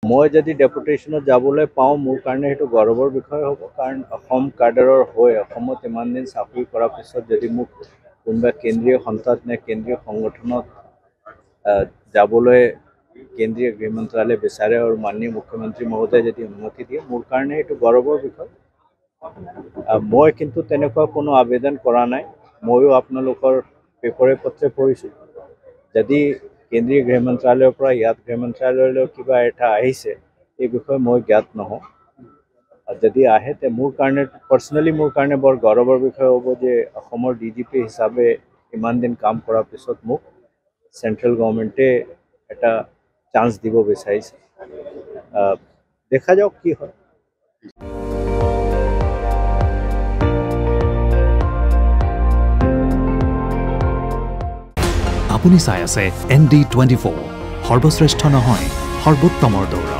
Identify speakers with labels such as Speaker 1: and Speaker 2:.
Speaker 1: মই যদি ডেপুটেশ্যনত যাবলৈ পাওঁ মোৰ কাৰণে সেইটো গৌৰৱৰ বিষয় হ'ব কাৰণ অসম কাডাৰৰ হৈ অসমত ইমান দিন চাকৰি কৰাৰ পিছত যদি মোক কোনোবা কেন্দ্ৰীয় সন্থাত নে কেন্দ্ৰীয় সংগঠনত যাবলৈ কেন্দ্ৰীয় গৃহ মন্ত্ৰালয়ে বিচাৰে আৰু মাননীয় মুখ্যমন্ত্ৰী মহোদয়ে যদি অনুমতি দিয়ে মোৰ কাৰণে সেইটো গৌৰৱৰ বিষয় মই কিন্তু তেনেকুৱা কোনো আবেদন কৰা নাই ময়ো আপোনালোকৰ পেপৰে পত্ৰে পঢ়িছোঁ যদি কেন্দ্ৰীয় গৃহ মন্ত্ৰালয়ৰ পৰা ইয়াত গৃহ মন্ত্ৰালয়লৈ কিবা এটা আহিছে এই বিষয়ে মই জ্ঞাত নহওঁ যদি আহে তে মোৰ কাৰণে পাৰ্চনেলি মোৰ কাৰণে বৰ গৌৰৱৰ বিষয় হ'ব যে অসমৰ DGP হিচাপে ইমান দিন কাম কৰাৰ পিছত মোক চেণ্ট্ৰেল গভৰ্ণমেণ্টে এটা চান্স দিব বিচাৰিছে দেখা যাওক কি হয়
Speaker 2: আপুনি চাই আছে ND24 সৰ্বশ্ৰেষ্ঠ নহয় সৰ্বোত্তমৰ দৌৰা